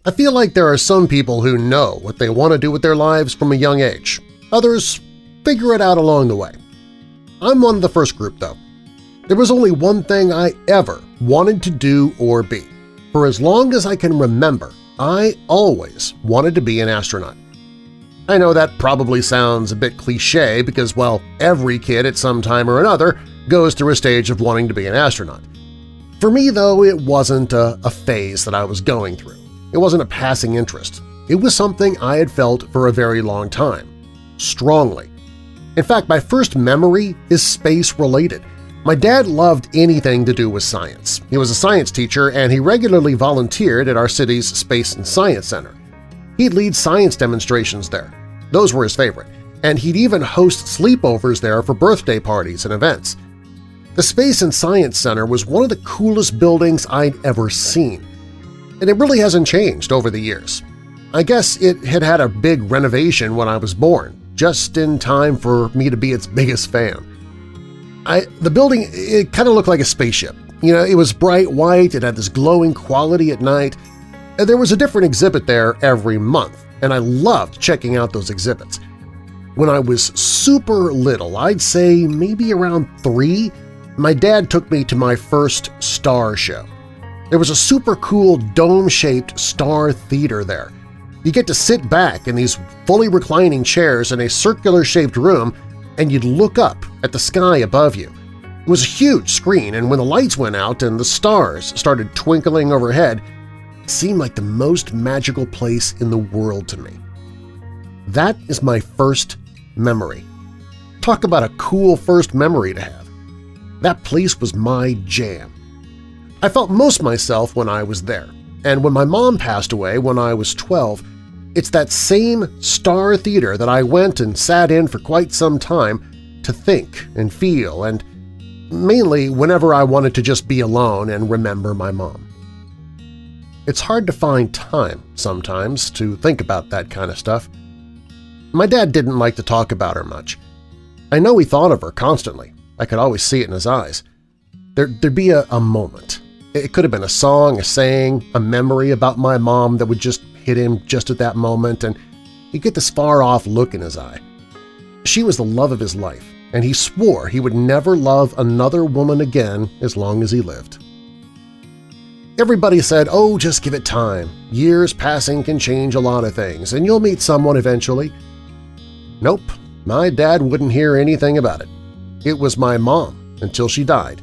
I feel like there are some people who know what they want to do with their lives from a young age. Others figure it out along the way. I'm one of the first group, though. There was only one thing I ever wanted to do or be. For as long as I can remember, I always wanted to be an astronaut. I know that probably sounds a bit cliché because, well, every kid at some time or another goes through a stage of wanting to be an astronaut. For me, though, it wasn't a phase that I was going through. It wasn't a passing interest. It was something I had felt for a very long time. Strongly. In fact, my first memory is space-related. My dad loved anything to do with science. He was a science teacher and he regularly volunteered at our city's Space and Science Center. He'd lead science demonstrations there. Those were his favorite, and he'd even host sleepovers there for birthday parties and events. The Space and Science Center was one of the coolest buildings I'd ever seen, and it really hasn't changed over the years. I guess it had had a big renovation when I was born, just in time for me to be its biggest fan. The building, it kind of looked like a spaceship. You know, it was bright white, it had this glowing quality at night. There was a different exhibit there every month, and I loved checking out those exhibits. When I was super little, I'd say maybe around 3, my dad took me to my first star show. There was a super cool dome-shaped star theater there. You get to sit back in these fully reclining chairs in a circular-shaped room and you'd look up at the sky above you. It was a huge screen, and when the lights went out and the stars started twinkling overhead, it seemed like the most magical place in the world to me. That is my first memory. Talk about a cool first memory to have. That place was my jam. I felt most myself when I was there, and when my mom passed away when I was 12, it's that same star theater that I went and sat in for quite some time to think and feel, and mainly whenever I wanted to just be alone and remember my mom. It's hard to find time sometimes to think about that kind of stuff. My dad didn't like to talk about her much. I know he thought of her constantly. I could always see it in his eyes. There'd be a moment. It could have been a song, a saying, a memory about my mom that would just hit him just at that moment, and he'd get this far-off look in his eye. She was the love of his life, and he swore he would never love another woman again as long as he lived. Everybody said, "Oh, just give it time. Years passing can change a lot of things, and you'll meet someone eventually." Nope, my dad wouldn't hear anything about it. It was my mom until she died,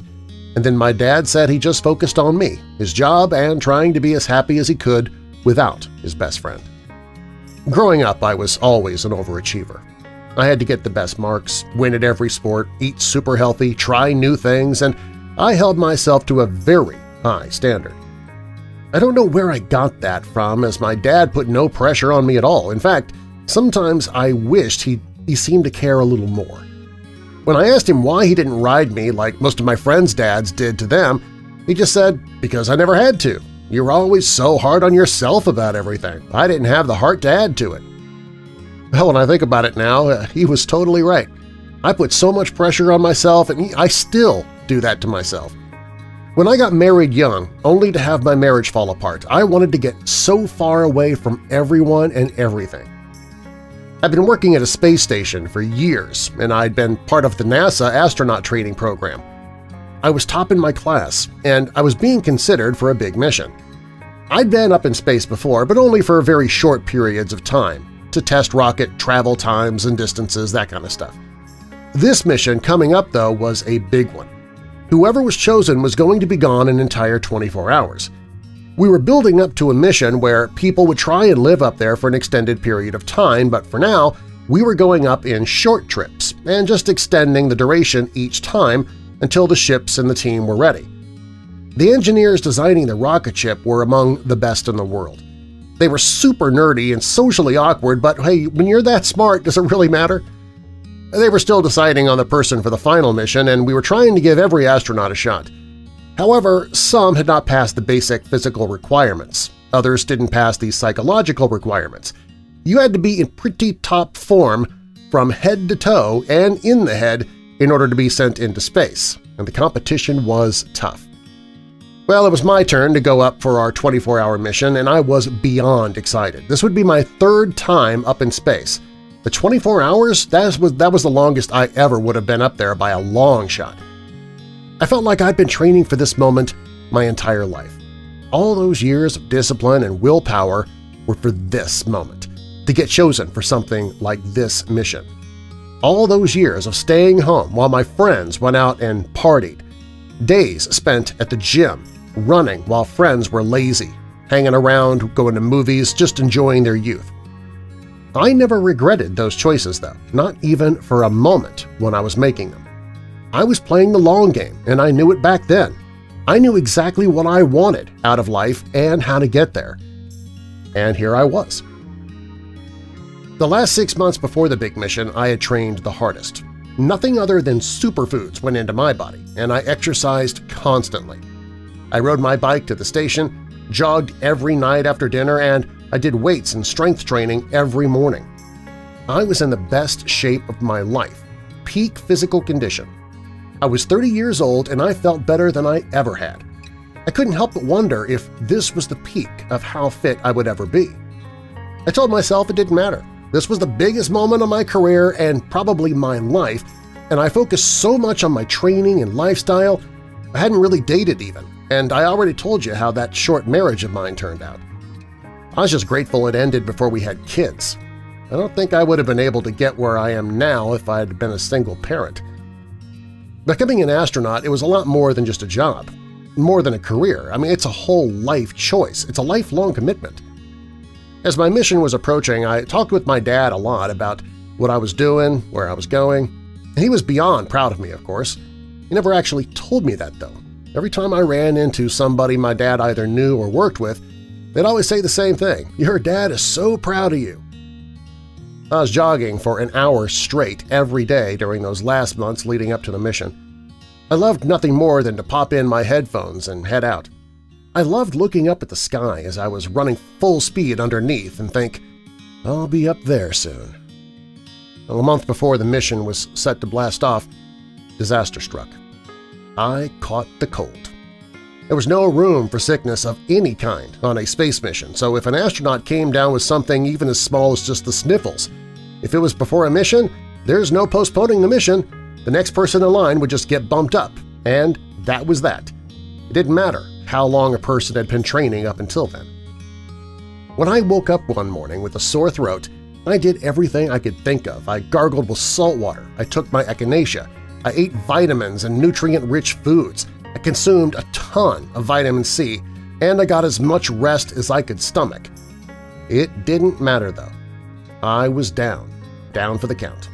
and then my dad said he just focused on me, his job, and trying to be as happy as he could without his best friend. Growing up, I was always an overachiever. I had to get the best marks, win at every sport, eat super healthy, try new things, and I held myself to a very high standard. I don't know where I got that from, as my dad put no pressure on me at all. In fact, sometimes I wished he seemed to care a little more. When I asked him why he didn't ride me like most of my friends' dads did to them, he just said, "Because I never had to. You were always so hard on yourself about everything. I didn't have the heart to add to it." Well, when I think about it now, he was totally right. I put so much pressure on myself, and I still do that to myself. When I got married young, only to have my marriage fall apart, I wanted to get so far away from everyone and everything. I'd been working at a space station for years, and I'd been part of the NASA astronaut training program. I was top in my class, and I was being considered for a big mission. I'd been up in space before, but only for very short periods of time, to test rocket travel times and distances, that kind of stuff. This mission coming up, though, was a big one. Whoever was chosen was going to be gone an entire 24 hours. We were building up to a mission where people would try and live up there for an extended period of time, but for now, we were going up in short trips and just extending the duration each time until the ships and the team were ready. The engineers designing the rocket ship were among the best in the world. They were super nerdy and socially awkward, but hey, when you're that smart, does it really matter? They were still deciding on the person for the final mission, and we were trying to give every astronaut a shot. However, some had not passed the basic physical requirements. Others didn't pass the psychological requirements. You had to be in pretty top form from head to toe and in the head in order to be sent into space, and the competition was tough. Well, it was my turn to go up for our 24-hour mission, and I was beyond excited. This would be my third time up in space. The 24 hours, that was the longest I ever would have been up there by a long shot. I felt like I'd been training for this moment my entire life. All those years of discipline and willpower were for this moment, to get chosen for something like this mission. All those years of staying home while my friends went out and partied, days spent at the gym, running while friends were lazy, hanging around, going to movies, just enjoying their youth. I never regretted those choices, though, not even for a moment when I was making them. I was playing the long game, and I knew it back then. I knew exactly what I wanted out of life and how to get there. And here I was. The last 6 months before the big mission, I had trained the hardest. Nothing other than superfoods went into my body, and I exercised constantly. I rode my bike to the station, jogged every night after dinner, and I did weights and strength training every morning. I was in the best shape of my life, peak physical condition. I was 30 years old and I felt better than I ever had. I couldn't help but wonder if this was the peak of how fit I would ever be. I told myself it didn't matter. This was the biggest moment of my career and probably my life, and I focused so much on my training and lifestyle, I hadn't really dated even, and I already told you how that short marriage of mine turned out. I was just grateful it ended before we had kids. I don't think I would have been able to get where I am now if I had been a single parent. Becoming an astronaut, it was a lot more than just a job, more than a career. I mean, it's a whole life choice. It's a lifelong commitment. As my mission was approaching, I talked with my dad a lot about what I was doing, where I was going, and he was beyond proud of me, of course. He never actually told me that, though. Every time I ran into somebody my dad either knew or worked with, they'd always say the same thing: "Your dad is so proud of you." I was jogging for an hour straight every day during those last months leading up to the mission. I loved nothing more than to pop in my headphones and head out. I loved looking up at the sky as I was running full speed underneath and think, "I'll be up there soon." Well, a month before the mission was set to blast off, disaster struck. I caught the cold. There was no room for sickness of any kind on a space mission, so if an astronaut came down with something even as small as just the sniffles, if it was before a mission, there's no postponing the mission. The next person in line would just get bumped up, and that was that. It didn't matter how long a person had been training up until then. When I woke up one morning with a sore throat, I did everything I could think of. I gargled with salt water, I took my echinacea, I ate vitamins and nutrient-rich foods, I consumed a ton of vitamin C, and I got as much rest as I could stomach. It didn't matter, though. I was down for the count.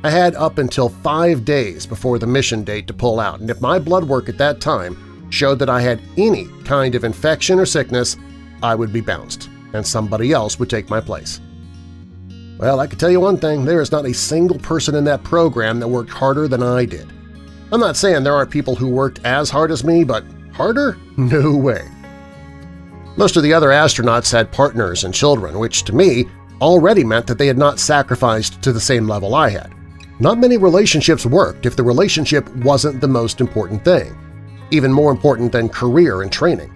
I had up until 5 days before the mission date to pull out, and if my blood work at that time showed that I had any kind of infection or sickness, I would be bounced, and somebody else would take my place. Well, I can tell you one thing, there is not a single person in that program that worked harder than I did. I'm not saying there aren't people who worked as hard as me, but harder? No way. Most of the other astronauts had partners and children, which to me already meant that they had not sacrificed to the same level I had. Not many relationships worked if the relationship wasn't the most important thing, even more important than career and training.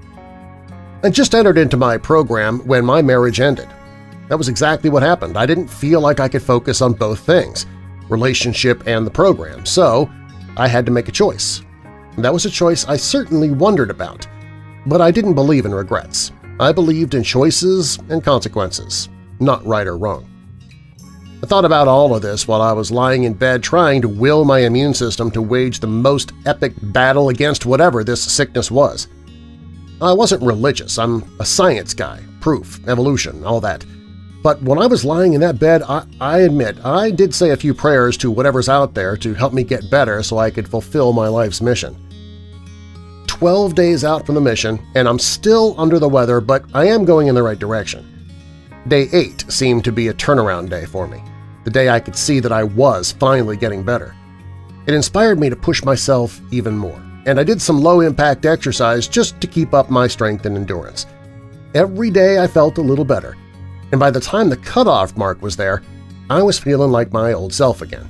I just entered into my program when my marriage ended. That was exactly what happened. I didn't feel like I could focus on both things, relationship and the program, so I had to make a choice. That was a choice I certainly wondered about, but I didn't believe in regrets. I believed in choices and consequences, not right or wrong. I thought about all of this while I was lying in bed trying to will my immune system to wage the most epic battle against whatever this sickness was. I wasn't religious, I'm a science guy, proof, evolution, all that. But when I was lying in that bed, I admit I did say a few prayers to whatever's out there to help me get better so I could fulfill my life's mission. 12 days out from the mission, and I'm still under the weather, but I am going in the right direction. Day 8 seemed to be a turnaround day for me, the day I could see that I was finally getting better. It inspired me to push myself even more, and I did some low-impact exercise just to keep up my strength and endurance. Every day I felt a little better, and by the time the cutoff mark was there, I was feeling like my old self again.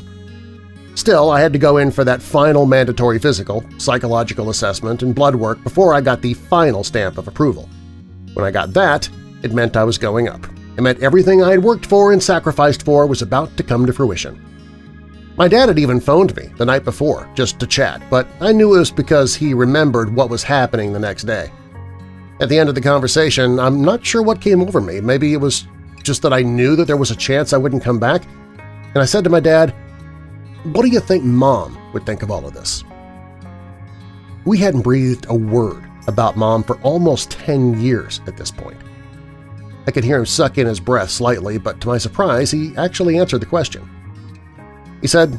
Still, I had to go in for that final mandatory physical, psychological assessment, and blood work before I got the final stamp of approval. When I got that, it meant I was going up. It meant everything I had worked for and sacrificed for was about to come to fruition. My dad had even phoned me the night before just to chat, but I knew it was because he remembered what was happening the next day. At the end of the conversation, I'm not sure what came over me. Maybe it was just that I knew that there was a chance I wouldn't come back, and I said to my dad, "What do you think Mom would think of all of this?" We hadn't breathed a word about Mom for almost 10 years at this point. I could hear him suck in his breath slightly, but to my surprise, he actually answered the question. He said,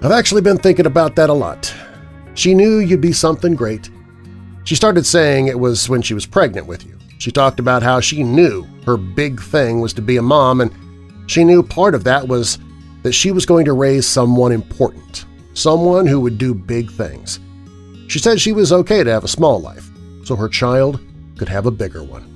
"I've actually been thinking about that a lot. She knew you'd be something great. She started saying it was when she was pregnant with you. She talked about how she knew her big thing was to be a mom, and she knew part of that was that she was going to raise someone important, someone who would do big things. She said she was okay to have a small life, so her child could have a bigger one."